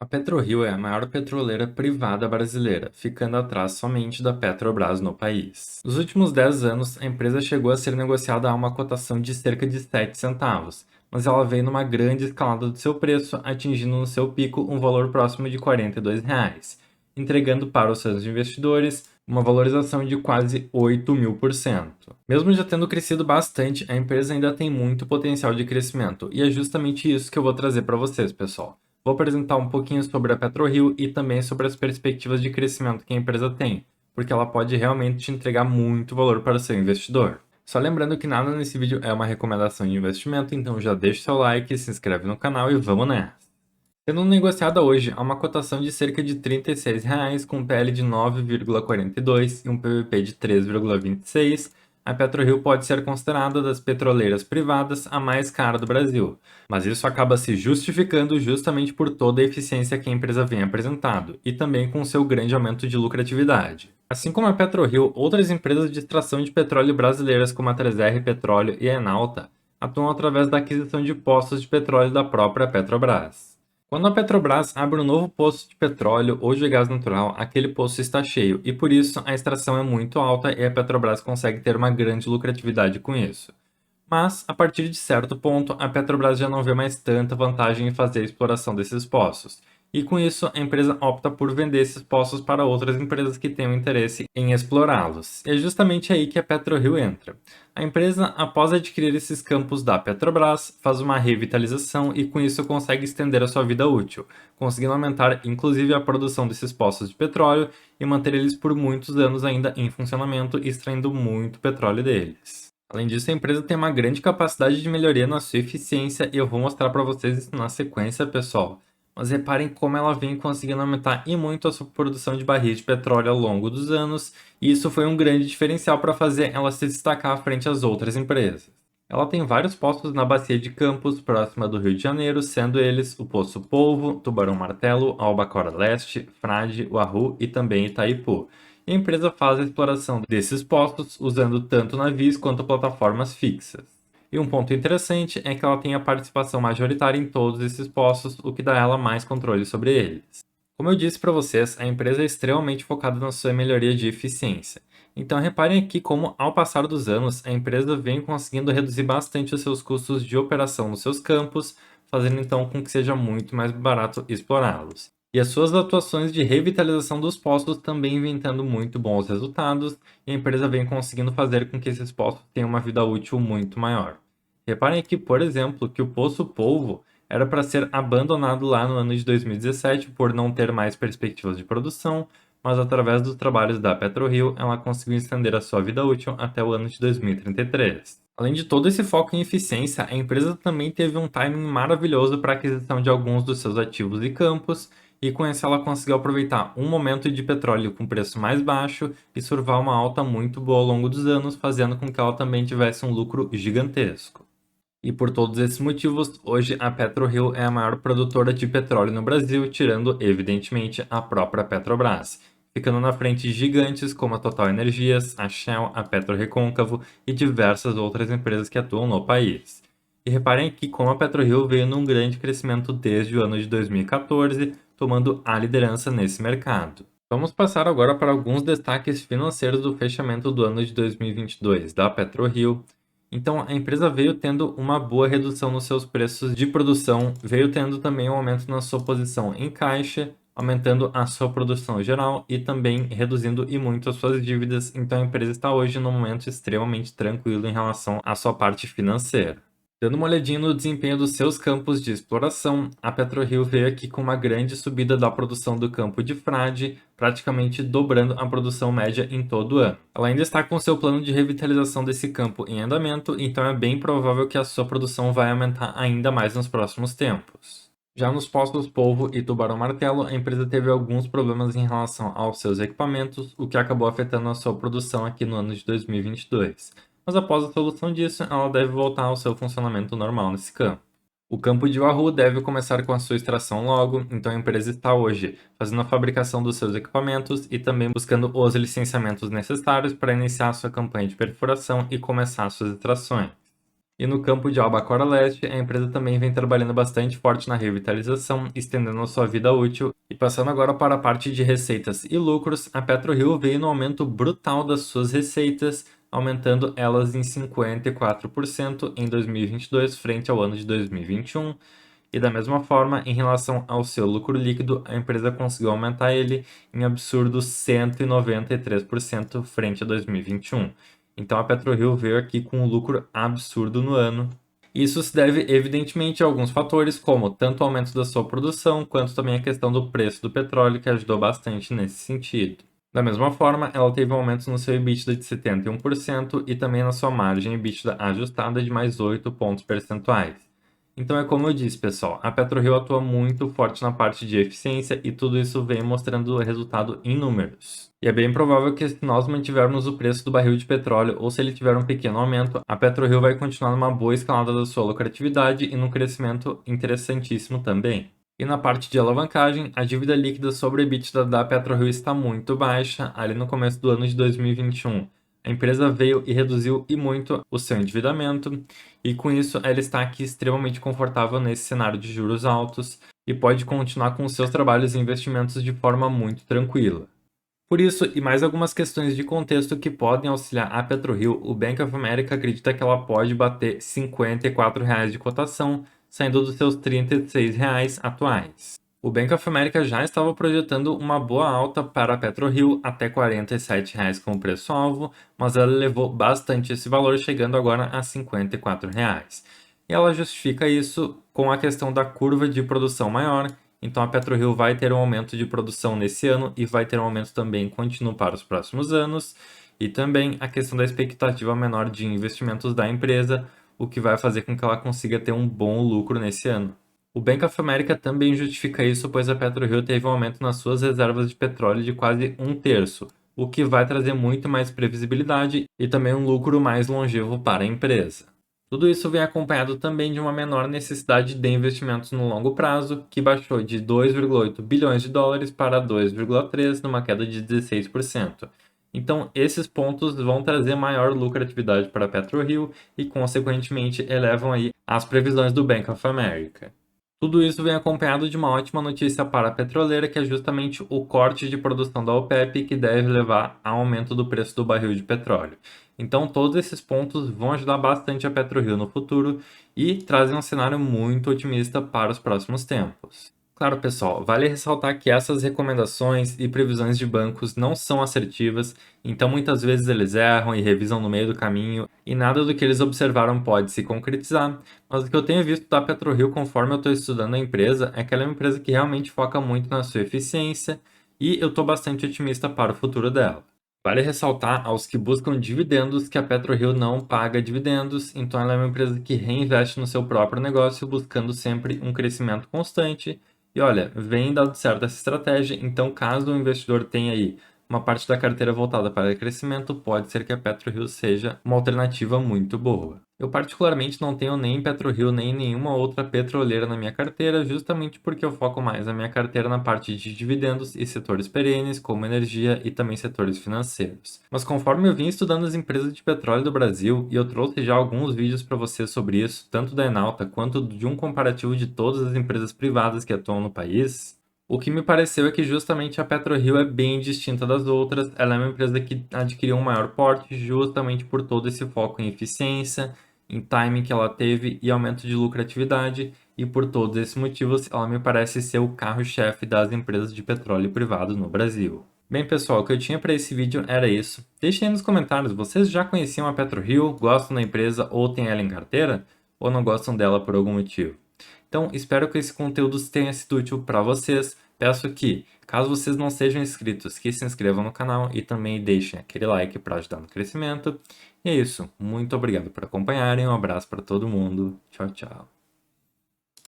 A PetroRio é a maior petroleira privada brasileira, ficando atrás somente da Petrobras no país. Nos últimos 10 anos, a empresa chegou a ser negociada a uma cotação de cerca de 7 centavos, mas ela veio numa grande escalada do seu preço, atingindo no seu pico um valor próximo de R$ 42, entregando para os seus investidores uma valorização de quase 8.000%. Mesmo já tendo crescido bastante, a empresa ainda tem muito potencial de crescimento, e é justamente isso que eu vou trazer para vocês, pessoal. Vou apresentar um pouquinho sobre a PetroRio e também sobre as perspectivas de crescimento que a empresa tem, porque ela pode realmente te entregar muito valor para o seu investidor. Só lembrando que nada nesse vídeo é uma recomendação de investimento, então já deixa o seu like, se inscreve no canal e vamos nessa! Sendo negociada hoje a uma cotação de cerca de R$ 36, com um PL de 9,42 e um PVP de 3,26, a PetroRio pode ser considerada das petroleiras privadas a mais cara do Brasil, mas isso acaba se justificando justamente por toda a eficiência que a empresa vem apresentando e também com seu grande aumento de lucratividade. Assim como a PetroRio, outras empresas de extração de petróleo brasileiras como a 3R Petróleo e a Enalta atuam através da aquisição de poços de petróleo da própria Petrobras. Quando a Petrobras abre um novo poço de petróleo ou de gás natural, aquele poço está cheio e por isso a extração é muito alta e a Petrobras consegue ter uma grande lucratividade com isso. Mas, a partir de certo ponto, a Petrobras já não vê mais tanta vantagem em fazer a exploração desses poços. E com isso, a empresa opta por vender esses poços para outras empresas que tenham interesse em explorá-los. E é justamente aí que a PetroRio entra. A empresa, após adquirir esses campos da Petrobras, faz uma revitalização e com isso consegue estender a sua vida útil, conseguindo aumentar inclusive a produção desses poços de petróleo e manter eles por muitos anos ainda em funcionamento, extraindo muito petróleo deles. Além disso, a empresa tem uma grande capacidade de melhoria na sua eficiência e eu vou mostrar para vocês isso na sequência, pessoal. Mas reparem como ela vem conseguindo aumentar e muito a sua produção de barris de petróleo ao longo dos anos, e isso foi um grande diferencial para fazer ela se destacar frente às outras empresas. Ela tem vários poços na bacia de Campos, próxima do Rio de Janeiro, sendo eles o Poço Polvo, Tubarão Martelo, Albacora Leste, Frade, Uaru e também Itaipu. E a empresa faz a exploração desses poços usando tanto navios quanto plataformas fixas. E um ponto interessante é que ela tem a participação majoritária em todos esses poços, o que dá a ela mais controle sobre eles. Como eu disse para vocês, a empresa é extremamente focada na sua melhoria de eficiência. Então reparem aqui como, ao passar dos anos, a empresa vem conseguindo reduzir bastante os seus custos de operação nos seus campos, fazendo então com que seja muito mais barato explorá-los. E as suas atuações de revitalização dos poços também vêm tendo muito bons resultados, e a empresa vem conseguindo fazer com que esses poços tenham uma vida útil muito maior. Reparem aqui, por exemplo, que o Poço Polvo era para ser abandonado lá no ano de 2017 por não ter mais perspectivas de produção, mas através dos trabalhos da PetroRio, ela conseguiu estender a sua vida útil até o ano de 2033. Além de todo esse foco em eficiência, a empresa também teve um timing maravilhoso para a aquisição de alguns dos seus ativos e campos, e com isso ela conseguiu aproveitar um momento de petróleo com preço mais baixo e surfar uma alta muito boa ao longo dos anos, fazendo com que ela também tivesse um lucro gigantesco. E por todos esses motivos, hoje a PetroRio é a maior produtora de petróleo no Brasil, tirando, evidentemente, a própria Petrobras, ficando na frente de gigantes como a Total Energias, a Shell, a PetroRecôncavo e diversas outras empresas que atuam no país. E reparem aqui como a PetroRio veio num grande crescimento desde o ano de 2014, tomando a liderança nesse mercado. Vamos passar agora para alguns destaques financeiros do fechamento do ano de 2022 da PetroRio. Então, a empresa veio tendo uma boa redução nos seus preços de produção, veio tendo também um aumento na sua posição em caixa, aumentando a sua produção geral e também reduzindo e muito as suas dívidas. Então, a empresa está hoje num momento extremamente tranquilo em relação à sua parte financeira. Dando uma olhadinha no desempenho dos seus campos de exploração, a PetroRio veio aqui com uma grande subida da produção do campo de Frade, praticamente dobrando a produção média em todo o ano. Ela ainda está com seu plano de revitalização desse campo em andamento, então é bem provável que a sua produção vai aumentar ainda mais nos próximos tempos. Já nos poços Polvo e Tubarão Martelo, a empresa teve alguns problemas em relação aos seus equipamentos, o que acabou afetando a sua produção aqui no ano de 2022. Mas após a solução disso, ela deve voltar ao seu funcionamento normal nesse campo. O campo de Wahoo deve começar com a sua extração logo, então a empresa está hoje fazendo a fabricação dos seus equipamentos e também buscando os licenciamentos necessários para iniciar a sua campanha de perfuração e começar suas extrações. E no campo de Albacora Leste, a empresa também vem trabalhando bastante forte na revitalização, estendendo a sua vida útil. E passando agora para a parte de receitas e lucros, a PetroRio veio no aumento brutal das suas receitas, aumentando elas em 54% em 2022 frente ao ano de 2021. E da mesma forma, em relação ao seu lucro líquido, a empresa conseguiu aumentar ele em absurdos 193% frente a 2021. Então a PetroRio veio aqui com um lucro absurdo no ano. Isso se deve evidentemente a alguns fatores, como tanto o aumento da sua produção, quanto também a questão do preço do petróleo, que ajudou bastante nesse sentido. Da mesma forma, ela teve um aumento no seu EBITDA de 71% e também na sua margem EBITDA ajustada de mais 8 pontos percentuais. Então é como eu disse, pessoal, a PetroRio atua muito forte na parte de eficiência e tudo isso vem mostrando resultado em números. E é bem provável que se nós mantivermos o preço do barril de petróleo ou se ele tiver um pequeno aumento, a PetroRio vai continuar numa boa escalada da sua lucratividade e num crescimento interessantíssimo também. E na parte de alavancagem, a dívida líquida sobre a EBITDA da PetroRio está muito baixa, ali no começo do ano de 2021. A empresa veio e reduziu e muito o seu endividamento, e com isso ela está aqui extremamente confortável nesse cenário de juros altos e pode continuar com seus trabalhos e investimentos de forma muito tranquila. Por isso, e mais algumas questões de contexto que podem auxiliar a PetroRio, o Bank of America acredita que ela pode bater R$ 54 de cotação, saindo dos seus R$ 36 atuais. O Bank of America já estava projetando uma boa alta para a PetroRio até R$ 47 como preço-alvo, mas ela elevou bastante esse valor, chegando agora a R$ 54. E ela justifica isso com a questão da curva de produção maior, então a PetroRio vai ter um aumento de produção nesse ano e vai ter um aumento também contínuo para os próximos anos, e também a questão da expectativa menor de investimentos da empresa, o que vai fazer com que ela consiga ter um bom lucro nesse ano. O Bank of America também justifica isso, pois a PetroRio teve um aumento nas suas reservas de petróleo de quase um terço, o que vai trazer muito mais previsibilidade e também um lucro mais longevo para a empresa. Tudo isso vem acompanhado também de uma menor necessidade de investimentos no longo prazo, que baixou de 2,8 bilhões de dólares para 2,3, numa queda de 16%. Então, esses pontos vão trazer maior lucratividade para a PetroRio e, consequentemente, elevam aí as previsões do Bank of America. Tudo isso vem acompanhado de uma ótima notícia para a petroleira, que é justamente o corte de produção da OPEP, que deve levar ao aumento do preço do barril de petróleo. Então, todos esses pontos vão ajudar bastante a PetroRio no futuro e trazem um cenário muito otimista para os próximos tempos. Claro, pessoal, vale ressaltar que essas recomendações e previsões de bancos não são assertivas, então muitas vezes eles erram e revisam no meio do caminho e nada do que eles observaram pode se concretizar, mas o que eu tenho visto da PetroRio conforme eu estou estudando a empresa é que ela é uma empresa que realmente foca muito na sua eficiência e eu estou bastante otimista para o futuro dela. Vale ressaltar aos que buscam dividendos que a PetroRio não paga dividendos, então ela é uma empresa que reinveste no seu próprio negócio, buscando sempre um crescimento constante. E olha, vem dado certo essa estratégia, então caso o investidor tenha aí uma parte da carteira voltada para crescimento, pode ser que a PetroRio seja uma alternativa muito boa. Eu particularmente não tenho nem PetroRio nem nenhuma outra petroleira na minha carteira, justamente porque eu foco mais a minha carteira na parte de dividendos e setores perenes, como energia e também setores financeiros. Mas conforme eu vim estudando as empresas de petróleo do Brasil, e eu trouxe já alguns vídeos para vocês sobre isso, tanto da Enalta quanto de um comparativo de todas as empresas privadas que atuam no país, o que me pareceu é que justamente a PetroRio é bem distinta das outras. Ela é uma empresa que adquiriu um maior porte justamente por todo esse foco em eficiência, em timing que ela teve e aumento de lucratividade. E por todos esses motivos, ela me parece ser o carro-chefe das empresas de petróleo privado no Brasil. Bem, pessoal, o que eu tinha para esse vídeo era isso. Deixem aí nos comentários, vocês já conheciam a PetroRio, gostam da empresa ou têm ela em carteira? Ou não gostam dela por algum motivo? Então, espero que esse conteúdo tenha sido útil para vocês. Peço que, caso vocês não sejam inscritos, que se inscrevam no canal e também deixem aquele like para ajudar no crescimento. E é isso. Muito obrigado por acompanharem. Um abraço para todo mundo. Tchau, tchau.